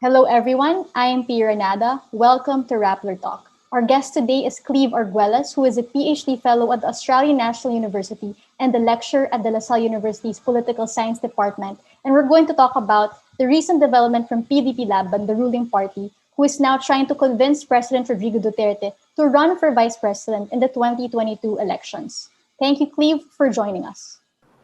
Hello, everyone. I am Pia Renada. Welcome to Rappler Talk. Our guest today is Cleve Arguelles, who is a PhD fellow at the Australian National University and a lecturer at the La Salle University's Political Science Department. And we're going to talk about the recent development from PDP Laban, the ruling party, who is now trying to convince President Rodrigo Duterte to run for vice president in the 2022 elections. Thank you, Cleve, for joining us.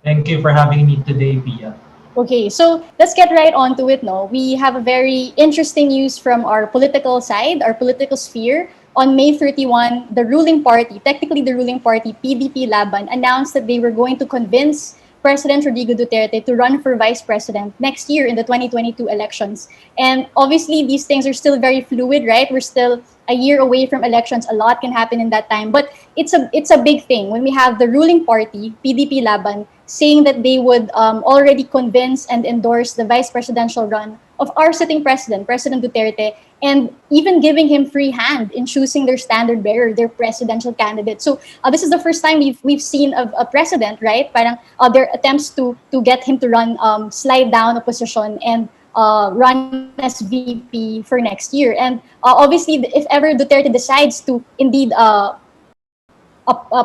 Thank you for having me today, Pia. Okay, so let's get right on to it. No, we have a very interesting news from our political side, our political sphere. On May 31, the ruling party, technically the ruling party, PDP Laban, announced that they were going to convince President Rodrigo Duterte to run for vice president next year in the 2022 elections. And obviously, these things are still very fluid, right? We're still a year away from elections. A lot can happen in that time, but it's a big thing when we have the ruling party, PDP Laban, saying that they would already convince and endorse the vice presidential run of our sitting president, President Duterte, and even giving him free hand in choosing their standard bearer, their presidential candidate. So this is the first time we've seen a president, right? Parang their attempts to get him to run, slide down a position and run as VP for next year. And obviously, if ever Duterte decides to indeed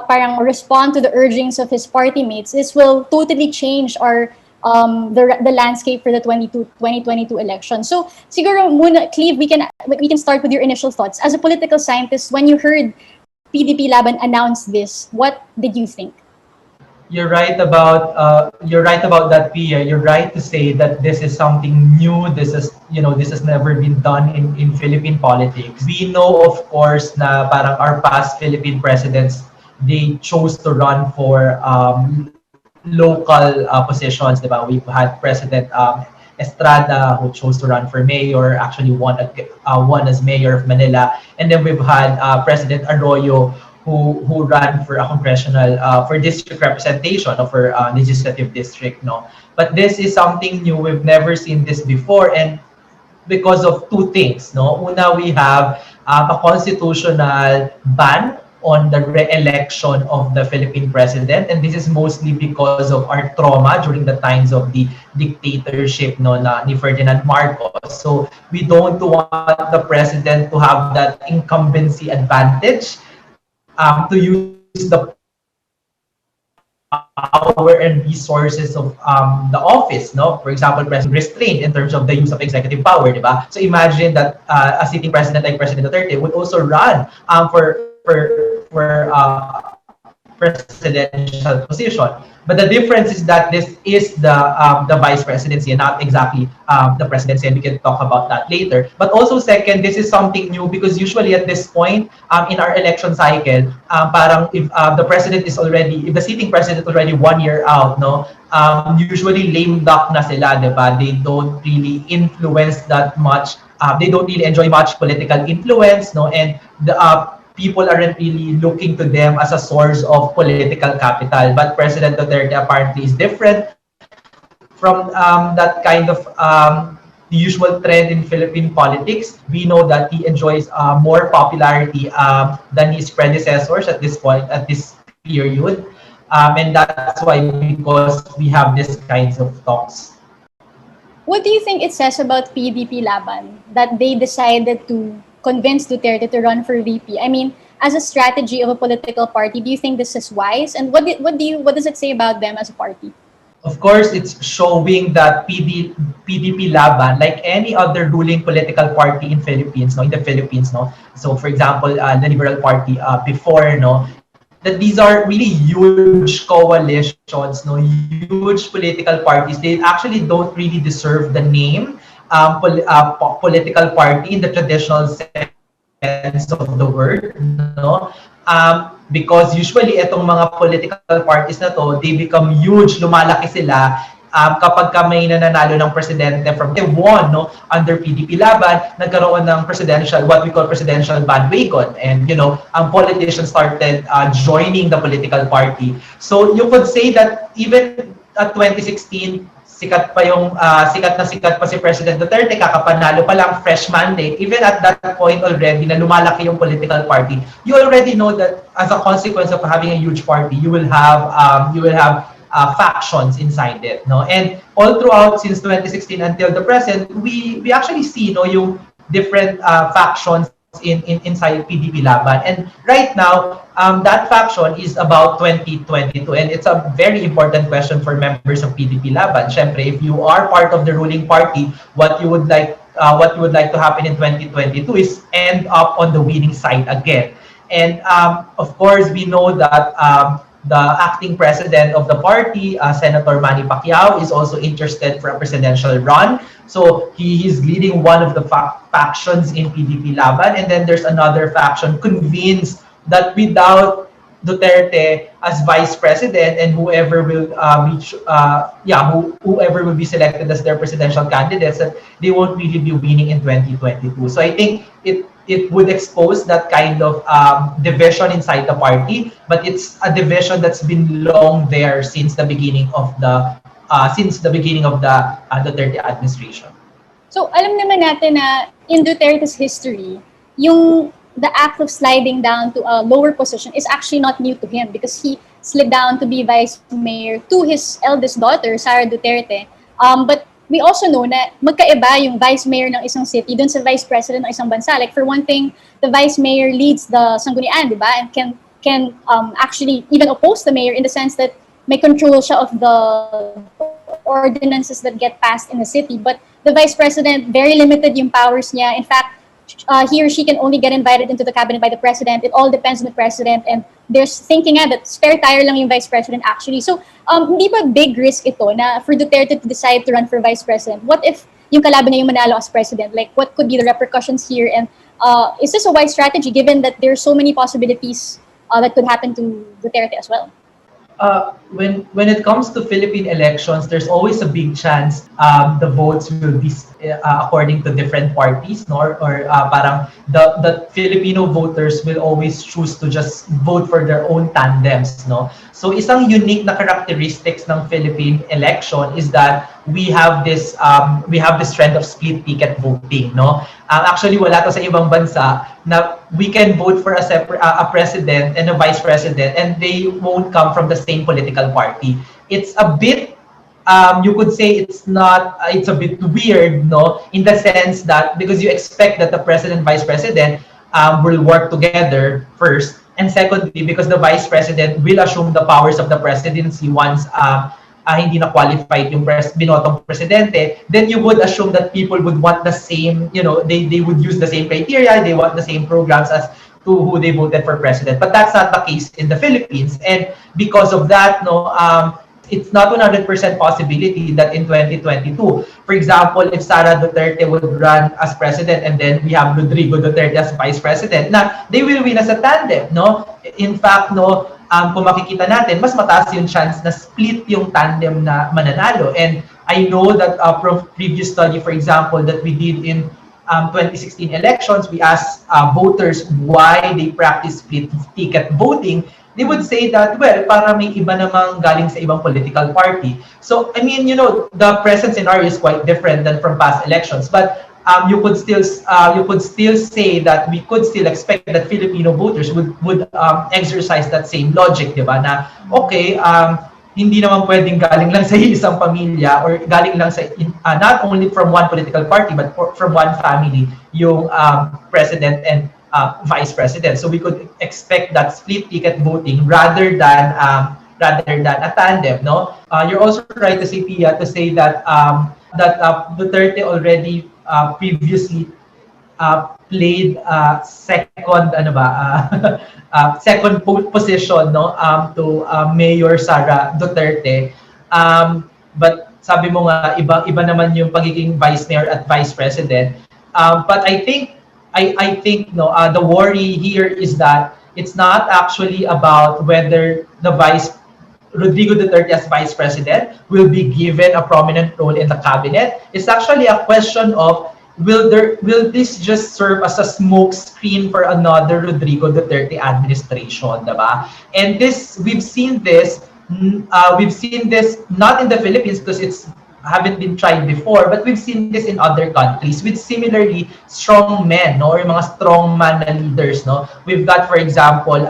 parang respond to the urgings of his party mates, this will totally change our the landscape for the 2022 election. So siguro muna, Cleve, we can start with your initial thoughts. As a political scientist, when you heard PDP Laban announce this, what did you think? You're right about that, Pia. You're right to say that this is something new. This has never been done in Philippine politics. We know, of course, na parang our past Philippine presidents, they chose to run for local positions, diba? We've had President Estrada, who chose to run for mayor, actually won as mayor of Manila, and then we've had President Arroyo, who ran for a congressional for district representation or for legislative district, no. But this is something new. We've never seen this before, and because of two things, no. Una, we have a constitutional ban on the re-election of the Philippine president, and this is mostly because of our trauma during the times of the dictatorship, no, ni Ferdinand Marcos. So we don't want the president to have that incumbency advantage to use the power and resources of the office, no? For example, president restrained in terms of the use of executive power, diba? So imagine that a sitting president like President Duterte would also run for presidential position. But the difference is that this is the vice presidency and not exactly the presidency, and we can talk about that later. But also, second, this is something new because usually at this point in our election cycle, parang if if the sitting president already 1 year out, no, usually lame duck na sila, diba? They don't really influence that much. They don't really enjoy much political influence, no, and the people aren't really looking to them as a source of political capital. But President Duterte apparently is different from that kind of the usual trend in Philippine politics. We know that he enjoys more popularity than his predecessors at this point, at this period. And that's why, because we have these kinds of talks. What do you think it says about PDP Laban that they decided to convince Duterte to run for VP? I mean, as a strategy of a political party, do you think this is wise? And what does it say about them as a party? Of course, it's showing that PDP Laban, like any other ruling political party in the Philippines, no. So, for example, the Liberal Party before, no, that these are really huge coalitions, no, huge political parties. They actually don't really deserve the name political party in the traditional sense of the word, no? Because usually itong mga political parties na to, they become huge, lumalaki sila kapag may nananalo ng presidente from they won, no, under PDP Laban, nagkaroon ng what we call presidential bandwagon, and politicians started joining the political party. So you could say that even at 2016, sikat pa si President Duterte, kakapanalo pa lang, fresh mandate. Even at that point already na lumalaki yung political party, you already know that as a consequence of having a huge party, you will have factions inside it, no? And all throughout since 2016 until the present, we actually see, no, yung different factions inside PDP Laban. And right now, that faction is about 2022, and it's a very important question for members of PDP Laban. Syempre, if you are part of the ruling party, what you would like to happen in 2022 is end up on the winning side again. And of course, we know that the acting president of the party, Senator Manny Pacquiao, is also interested for a presidential run. So he is leading one of the factions in PDP Laban. And then there's another faction convinced that without Duterte as vice president and whoever will whoever will be selected as their presidential candidates, that they won't really be winning in 2022. So I think it would expose that kind of division inside the party, but it's a division that's been long there since the beginning of the Duterte administration. So alam naman natin na in Duterte's history, the act of sliding down to a lower position is actually not new to him, because he slid down to be vice mayor to his eldest daughter, Sara Duterte. But we also know na magkaiba yung vice mayor ng isang city dun sa vice president ng isang bansa. Like, for one thing, the vice mayor leads the sanggunian, di ba? And can actually even oppose the mayor in the sense that may control siya of the ordinances that get passed in the city. But the vice president, very limited yung powers niya. In fact, he or she can only get invited into the cabinet by the president. It all depends on the president, and there's thinking that spare tire lang yung vice president actually. So, hindi ba big risk ito na for Duterte to decide to run for vice president? What if yung kalaban niya yung manalo as president? Like, what could be the repercussions here? And is this a wise strategy given that there are so many possibilities that could happen to Duterte as well? When it comes to Philippine elections, there's always a big chance the votes will be according to different parties, no? Or parang the Filipino voters will always choose to just vote for their own tandems, no? So isang unique na characteristics ng Philippine election is that we have this trend of split ticket voting, no? Actually, wala to sa ibang bansa na we can vote for a president and a vice president, and they won't come from the same political party. It's a bit, you could say it's a bit weird, no? In the sense that because you expect that the president, vice president will work together first, and secondly, because the vice president will assume the powers of the presidency once hindi na qualified yung binotong presidente, then you would assume that people would want the same, they would use the same criteria, they want the same programs as to who they voted for president. But that's not the case in the Philippines. And because of that, it's not 100% possibility that in 2022, for example, if Sara Duterte would run as president and then we have Rodrigo Duterte as vice president, na they will win as a tandem, no? In fact, kung makikita natin, mas mataas yung chance na split yung tandem na mananalo. And I know that from previous study, for example, that we did in 2016 elections, we asked voters why they practice split ticket voting. They would say that, well, para may iba namang galing sa ibang political party. So, I mean, the present scenario is quite different than from past elections. But you could still say that we could still expect that Filipino voters would exercise that same logic, di ba? Na, okay, hindi naman pwedeng galing lang sa isang pamilya or galing lang sa, not only from one political party, but from one family, yung president and vice president. So we could expect that split ticket voting rather than a tandem, no? You're also right to say, Pia, to say that Duterte already previously played second second position, no, to Mayor Sara Duterte. But sabi mo nga iba naman yung pagiging vice mayor at vice president. But I think the worry here is that it's not actually about whether Rodrigo Duterte as vice president will be given a prominent role in the cabinet. It's actually a question of will this just serve as a smoke screen for another Rodrigo Duterte administration, diba? And we've seen this not in the Philippines because it's haven't been tried before, but we've seen this in other countries with similarly strong men, no, or mga strong man na leaders, no. We've got, for example,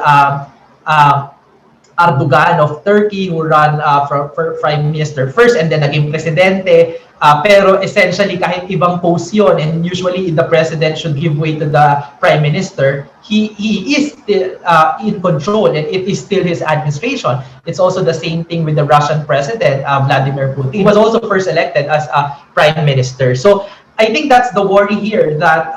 Erdogan of Turkey, who ran for prime minister first and then naging presidente. Pero essentially, kahit ibang post yun, and usually the president should give way to the prime minister, he is still in control, and it is still his administration. It's also the same thing with the Russian president, Vladimir Putin. He was also first elected as a prime minister. So I think that's the worry here, that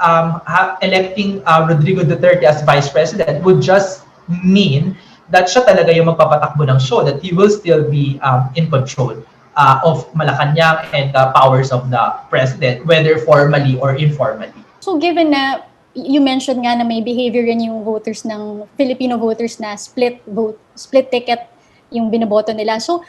electing Rodrigo Duterte as vice president would just mean that siya talaga yung magpapatakbo ng show, that he will still be in control of Malacanang and the powers of the president, whether formally or informally. So given na you mentioned nga na may behavior yan yung voters ng Filipino voters na split vote, split ticket yung binoboto nila. So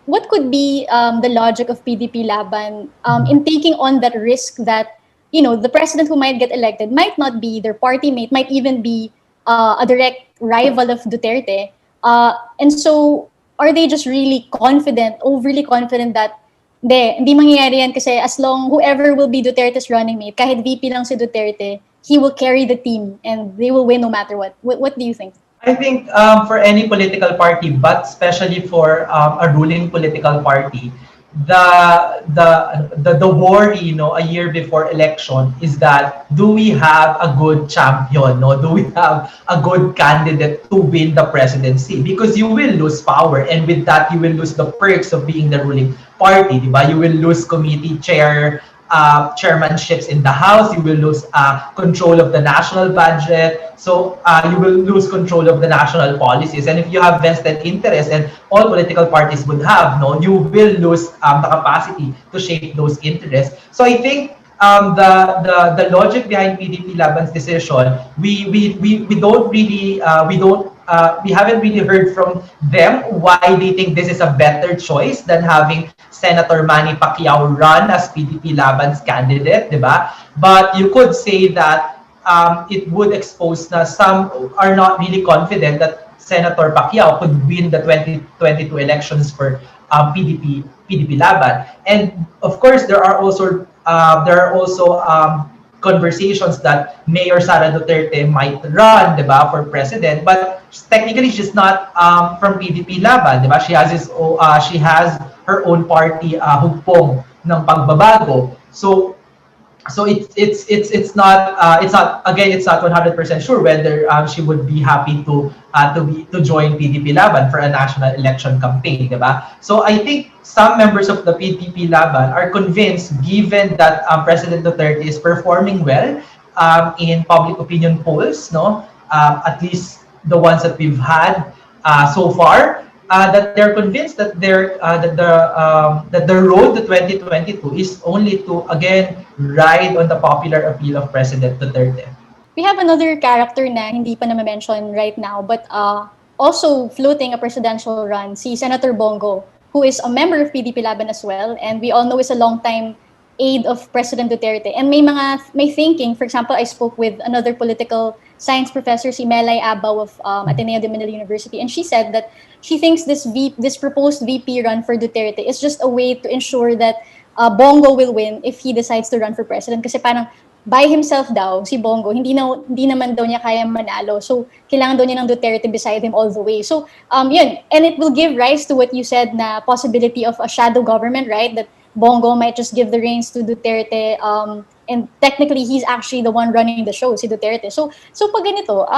what could be the logic of PDP Laban in taking on that risk that, you know, the president who might get elected might not be their party mate, might even be a direct rival of Duterte. And so are they just really confident, overly confident that hindi mangyayari yan kasi as long whoever will be Duterte's running mate, kahit VP lang si Duterte, he will carry the team and they will win no matter what. What do you think? I think for any political party, but especially for a ruling political party, the worry, you know, a year before election is that, do we have a good champion? No, do we have a good candidate to win the presidency? Because you will lose power, and with that you will lose the perks of being the ruling party, diba? You will lose committee chairmanships in the House. You will lose control of the national budget. So you will lose control of the national policies. And if you have vested interest, and all political parties would have, no, you will lose the capacity to shape those interests. So I think the logic behind PDP Laban's decision, we don't really we haven't really heard from them why they think this is a better choice than having Senator Manny Pacquiao run as PDP Laban's candidate, diba? But you could say that it would expose na some are not really confident that Senator Pacquiao could win the 2022 elections for PDP Laban. And of course, there are also conversations that Mayor Sara Duterte might run, diba, for president, but technically she's not from PDP Laban, diba? She has her own party, Hugpong ng Pagbabago. So it's not again, it's not 100% sure whether she would be happy to join PDP Laban for a national election campaign, diba? So I think some members of the PDP Laban are convinced, given that President Duterte is performing well in public opinion polls, no, at least the ones that we've had so far, that they're convinced that that the road to 2022 is only to again ride on the popular appeal of President Duterte. We have another character na hindi pa na-mention right now, but also floating a presidential run, si Senator Bongo, who is a member of PDP Laban as well, and we all know is a long-time aide of President Duterte. And may thinking, for example, I spoke with another political science professor, si Melay Abaw of Ateneo de Manila University, and she said that she thinks this proposed VP run for Duterte is just a way to ensure that Bongo will win if he decides to run for president. Kasi parang by himself daw, si Bongo, hindi naman daw niya kaya manalo. So, kailangan daw niya ng Duterte beside him all the way. So, yun. And it will give rise to what you said na possibility of a shadow government, right? That Bongo might just give the reins to Duterte. And technically, he's actually the one running the show, si Duterte. So pag ganito,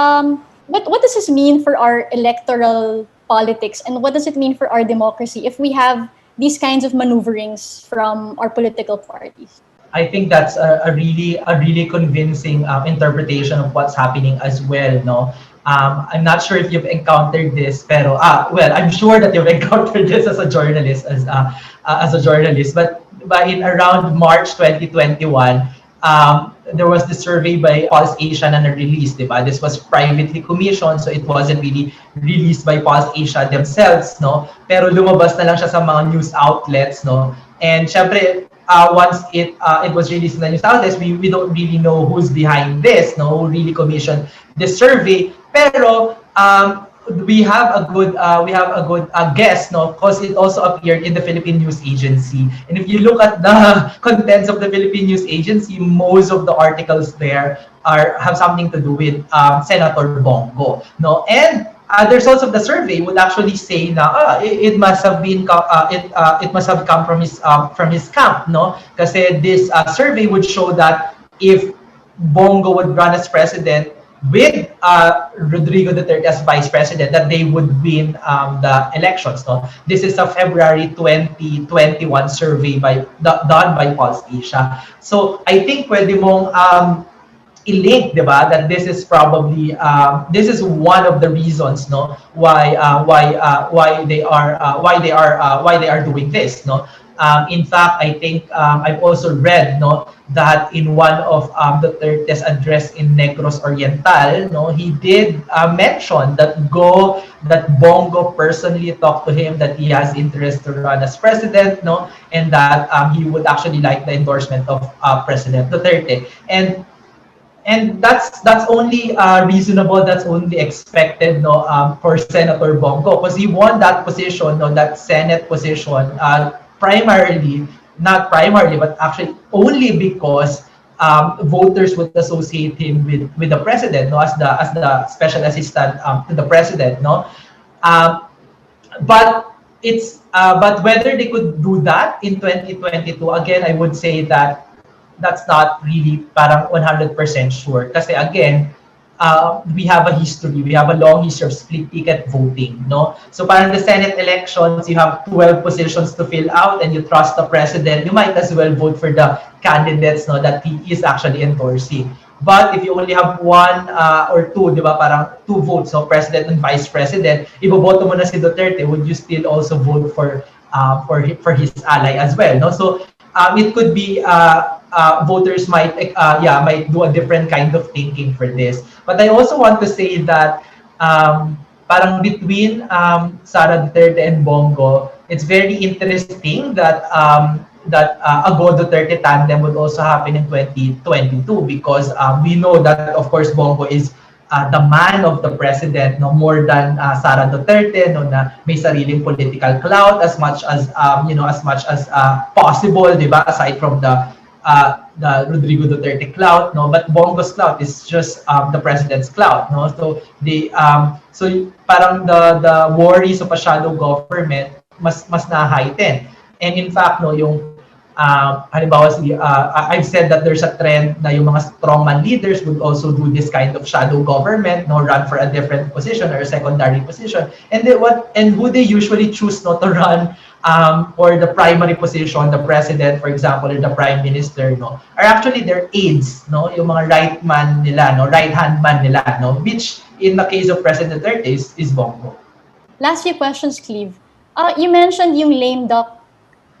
what does this mean for our electoral politics? And what does it mean for our democracy if we have these kinds of maneuverings from our political parties? I think that's a really convincing interpretation of what's happening as well, no? I'm not sure if you've encountered this, pero well, I'm sure that you've encountered this as a journalist, but in around March 2021, there was this survey by Pulse Asia na na-release, diba? This was privately commissioned, so it wasn't really released by Pulse Asia themselves, no? Pero lumabas na lang siya sa mga news outlets, no? And syempre, once it was released in the news outlets, we don't really know who's behind this, no? Who really commissioned this survey. Pero we have a good guess, no, because it also appeared in the Philippine News Agency. And if you look at the contents of the Philippine News Agency, most of the articles there have something to do with Senator Bongo, no. And the results of the survey would actually say na it must have been it must have come from his camp, no? Kasi this survey would show that if Bongo would run as president with Rodrigo Duterte as vice president, that they would win the elections. No, this is a February 2021 survey done by Pulse Asia. So I think pwede mong i-link, di ba, that this is probably this is one of the reasons, no, why they are doing this, no. In fact, I think I've also read, no, that in one of Duterte's address in Negros Oriental, no, he did mention that Bongo personally talked to him, that he has interest to run as president, no, and that he would actually like the endorsement of President Duterte. And that's only reasonable, that's only expected, no, for Senator Bongo, because he won that position, no, that Senate position, primarily, not primarily, but actually only because voters would associate him with the president, no, as the special assistant to the president, no. Um, but but whether they could do that in 2022, again, I would say that that's not really parang 100% sure. Kasi again, we have a history, we have a long history of split ticket voting, no? So parang the Senate elections, you have 12 positions to fill out and you trust the president, you might as well vote for the candidates, no, that he is actually endorsing. But if you only have one or two, di ba, parang two votes, so president and vice president, iboboto mo na si Duterte, would you still also vote for his ally as well, no? So it could be voters might do a different kind of thinking for this. But I also want to say that parang between Sara Duterte and Bongo, it's very interesting that Ago Duterte tandem would also happen in 2022, because we know that of course Bongo is the man of the president, no, more than Sara Duterte, no, na may sariling political clout as much as possible, di ba, aside from the Rodrigo Duterte clout, no, but Bongo's clout is just the president's clout, no. So so parang the worries of a shadow government mas na-heighten. And in fact, no, yung halimbawa, I've said that there's a trend na yung mga strongman leaders would also do this kind of shadow government, no, run for a different position or a secondary position. And who they usually choose, no, to run or the primary position, the president, for example, or the prime minister, no, are actually their aides, no, yung mga right man nila, no, right hand man nila, no, which in the case of President Duterte is Bongo. Last few questions, Cleve. You mentioned yung lame duck,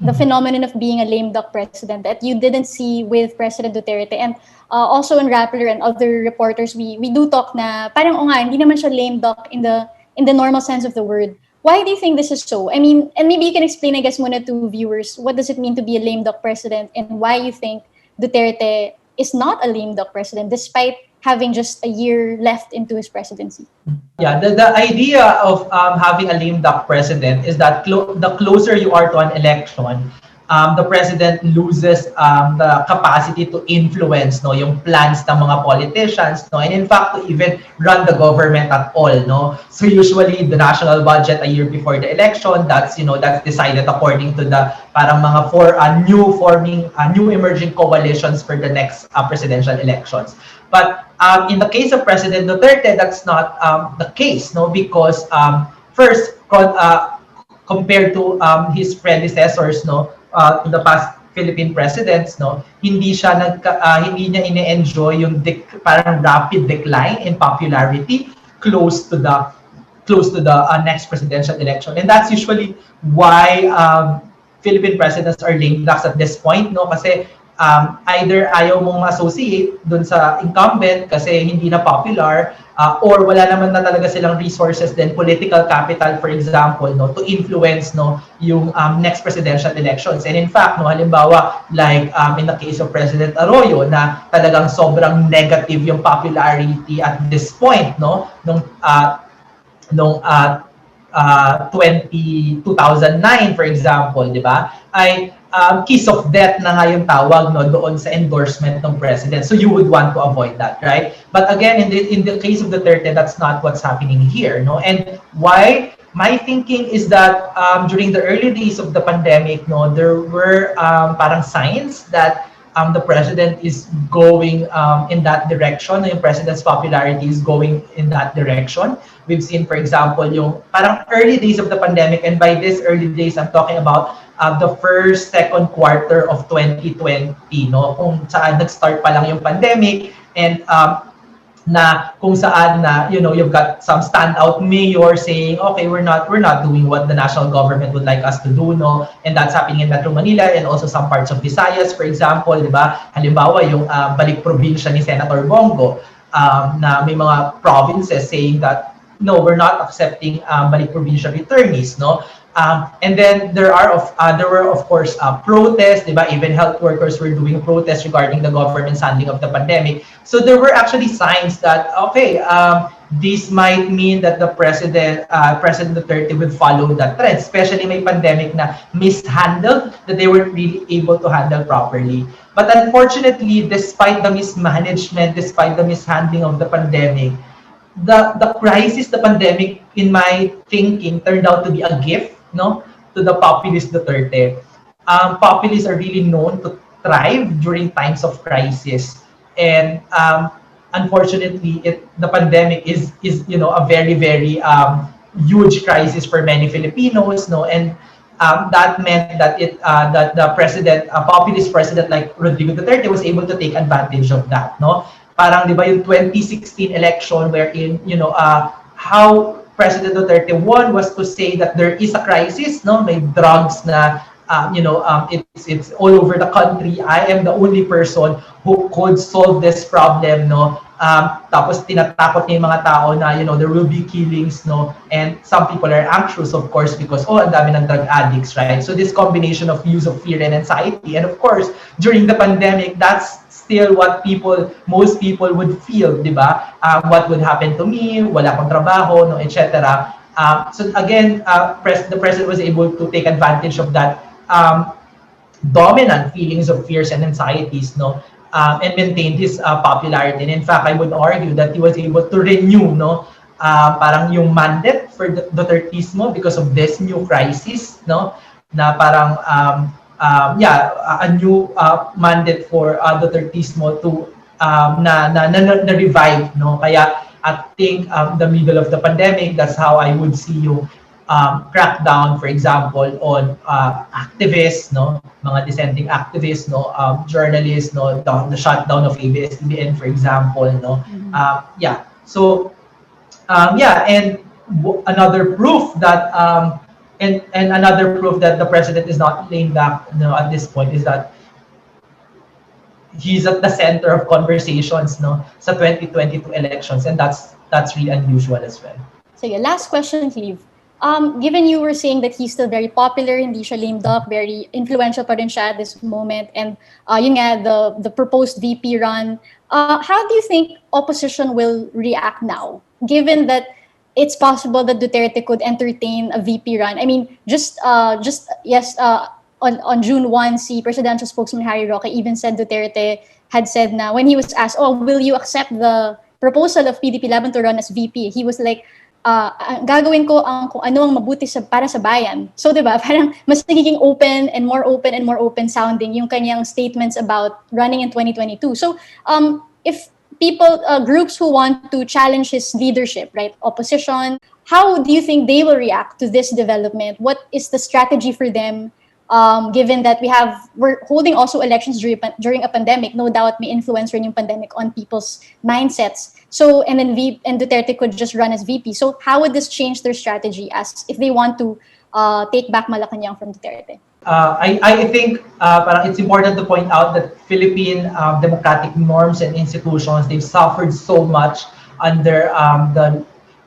the phenomenon of being a lame duck president that you didn't see with President Duterte, and also in Rappler and other reporters, we do talk na parang nga, hindi naman siya lame duck in the normal sense of the word. Why do you think this is so? I mean, and maybe you can explain, I guess, muna to viewers, what does it mean to be a lame duck president and why you think Duterte is not a lame duck president despite having just a year left into his presidency? Yeah, the idea of having a lame duck president is that the closer you are to an election, the president loses the capacity to influence, no, yung plans ng mga politicians, no, and in fact to even run the government at all, no. So usually the national budget a year before the election, that's decided according to the parang mga new emerging coalitions for the next presidential elections. But in the case of President Duterte, that's not the case, no, because first, compared to his predecessors, no, the past Philippine presidents, no, hindi niya ine-enjoy yung parang rapid decline in popularity close to the next presidential election, and that's usually why Philippine presidents are lame ducks at this point, no, kasi either ayaw mong associate dun sa incumbent kasi hindi na popular, or wala naman na talaga silang resources then political capital, for example, no, to influence, no, yung next presidential elections. And in fact, no, halimbawa like in the case of President Arroyo na talagang sobrang negative yung popularity at this point, no, nung 2009, for example, di ba? Ay kiss of death na nga yung tawag, no, doon sa endorsement ng president. So you would want to avoid that, right? But again, in the case of Duterte, that's not what's happening here, no? And why? My thinking is that during the early days of the pandemic, no, there were parang signs that the president is going in that direction. Yung president's popularity is going in that direction. We've seen, for example, yung parang early days of the pandemic, and by this early days, I'm talking about the first, second quarter of 2020, no? Kung saan nag-start pa lang yung pandemic, and na kung saan na, you know, you've got some standout mayor saying, okay, we're not doing what the national government would like us to do, no? And that's happening in Metro Manila and also some parts of Visayas, for example, di ba? Halimbawa, yung balik probinsya ni Senator Bongo, na may mga provinces saying that, no, we're not accepting balik probinsya returnees, no? And then there were of course protests, diba? Even health workers were doing protests regarding the government's handling of the pandemic. So there were actually signs that okay, this might mean that the President Duterte will follow that trend, especially may pandemic na mishandled, that they weren't really able to handle properly. But unfortunately, despite the mismanagement, despite the mishandling of the pandemic, the crisis, the pandemic, in my thinking, turned out to be a gift, no, to the populist Duterte. Populists are really known to thrive during times of crisis, and unfortunately, the pandemic is a very very huge crisis for many Filipinos, no, and that meant that that the president, a populist president like Rodrigo Duterte, was able to take advantage of that, no. Parang, di ba, yung 2016 election wherein, how President Duterte won was to say that there is a crisis, no? May drugs na, it's all over the country. I am the only person who could solve this problem, no? Tapos tinatakot niya yung mga tao na, there will be killings, no? And some people are anxious, of course, because, ang dami ng drug addicts, right? So this combination of use of fear and anxiety. And of course, during the pandemic, that's still what most people would feel, di ba? What would happen to me? Wala akong trabaho, no, etc. So again, the president was able to take advantage of that dominant feelings of fears and anxieties, no, and maintain his popularity. And in fact, I would argue that he was able to renew, no, parang yung mandate for the Dutertismo because of this new crisis, no, na parang a new mandate for Dutertismo to na revive, no. Kaya I think the middle of the pandemic, that's how I would see yung crackdown, for example, on activists, no, mga dissenting activists, no, journalists, no, the shutdown of ABS-CBN, for example, no. So and another proof that and another proof that the president is not laying back, at this point, is that he's at the center of conversations, no, sa 2022 elections, and that's really unusual as well. So last question, Cleve. Given you were saying that he's still very popular, hindi siya lame duck, very influential pa rin siya at this moment, and yun nga, the proposed VP run, how do you think opposition will react now, given that it's possible that Duterte could entertain a VP run? I mean, on June 1, si presidential spokesman Harry Roque even said Duterte had said na when he was asked, will you accept the proposal of PDP Laban to run as VP? He was like, gagawin ko kung ano ang mabuti para sa bayan. So, di ba, parang mas nagiging open and more open sounding yung kanyang statements about running in 2022. So, if people, groups who want to challenge his leadership, right, opposition, how do you think they will react to this development? What is the strategy for them, given that we're holding also elections during a pandemic? No doubt may influence rin yung pandemic on people's mindsets. So, and then Duterte could just run as VP. So how would this change their strategy as if they want to take back Malacanang from Duterte? I think parang it's important to point out that Philippine democratic norms and institutions, they've suffered so much under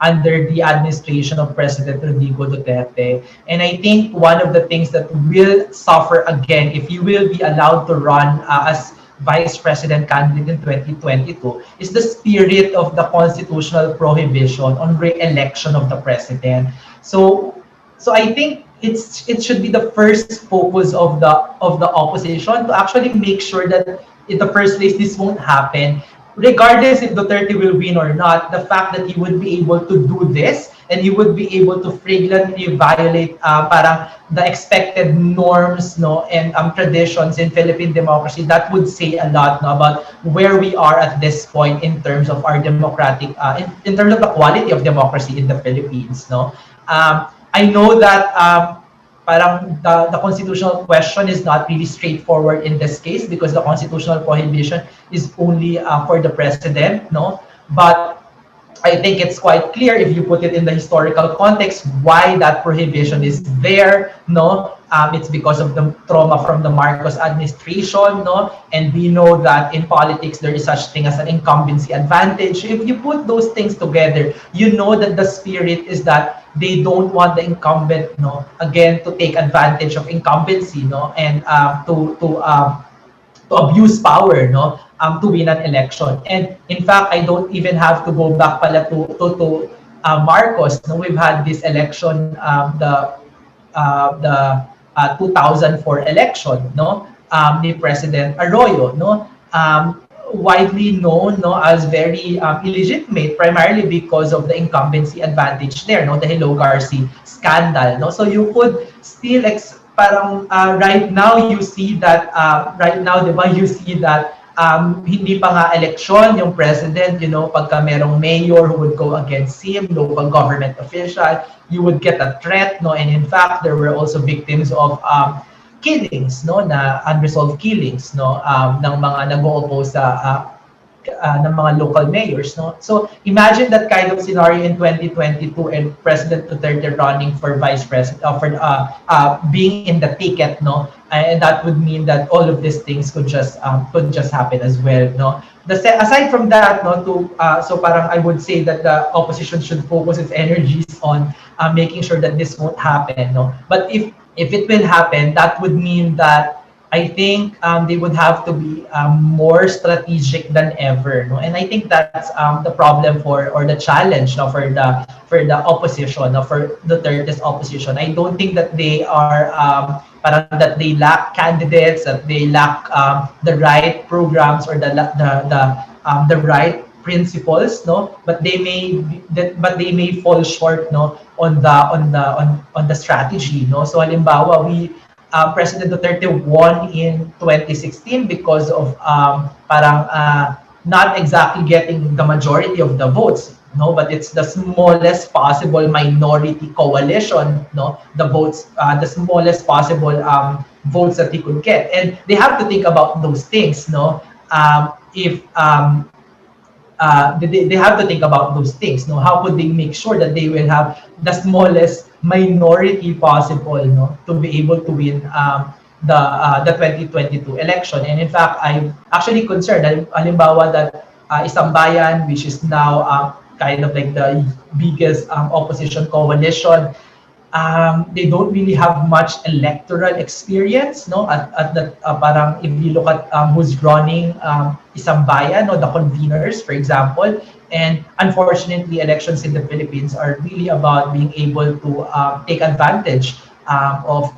the administration of President Rodrigo Duterte. And I think one of the things that will suffer again if you will be allowed to run as vice president candidate in 2022 is the spirit of the constitutional prohibition on re-election of the president. So I think it should be the first focus of the opposition to actually make sure that in the first place this won't happen, regardless if Duterte will win or not. The fact that he would be able to do this and he would be able to flagrantly violate parang the expected norms, no, and traditions in Philippine democracy, that would say a lot, no, about where we are at this point in terms of our democratic in terms of the quality of democracy in the Philippines, no. I know that parang the constitutional question is not really straightforward in this case because the constitutional prohibition is only for the president, no? But I think it's quite clear if you put it in the historical context why that prohibition is there, no? It's because of the trauma from the Marcos administration, no? And we know that in politics there is such thing as an incumbency advantage. If you put those things together, you know that the spirit is that they don't want the incumbent, no, again to take advantage of incumbency, no, and to abuse power, no, to win an election. And in fact, I don't even have to go back pala to Marcos. No, we've had this election, the 2004 election, no, ni President Arroyo, no, widely known, no, as very illegitimate, primarily because of the incumbency advantage there, no, the Hello Garci scandal, no. So you could still parang right now you see that right now, di ba, you see that hindi pa nga election yung president, you know, pagka merong mayor who would go against him, local government official, you would get a threat, no, and in fact there were also victims of killings, no, na unresolved killings, no, ng mga nag-o-oppose sa ng mga local mayors, no. So imagine that kind of scenario in 2022 and President Duterte running for vice president, for being in the ticket, no, and that would mean that all of these things could just happen as well, no. Aside from that, no, so parang I would say that the opposition should focus its energies on making sure that this won't happen, no. But if it will happen, that would mean that I think they would have to be more strategic than ever, no? And I think that's the problem or the challenge, no, for the opposition, no, for Duterte's opposition. I don't think that they are parang that they lack candidates, that they lack the right programs or the right principles, no, but they may fall short, no, on the strategy, no. So halimbawa, President Duterte won in 2016 because of not exactly getting the majority of the votes, no, but it's the smallest possible minority coalition, no, the smallest possible votes that he could get, and they have to think about those things, no. If they have to think about those things, no. How could they make sure that they will have the smallest minority possible, no, to be able to win the 2022 election? And in fact, I'm actually concerned, halimbawa, that Isang Bayan, which is now kind of like the biggest opposition coalition, they don't really have much electoral experience, no, at the parang if you look at who's running Isang Bayan, no, the conveners, for example. And unfortunately, elections in the Philippines are really about being able to take advantage of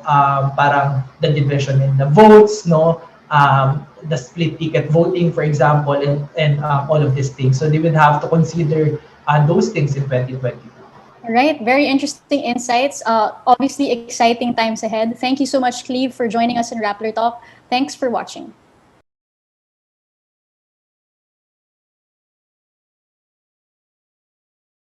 parang the division in the votes, no, the split ticket voting, for example, and all of these things. So they would have to consider those things in 2022. All right, very interesting insights. Obviously, exciting times ahead. Thank you so much, Cleve, for joining us in Rappler Talk. Thanks for watching.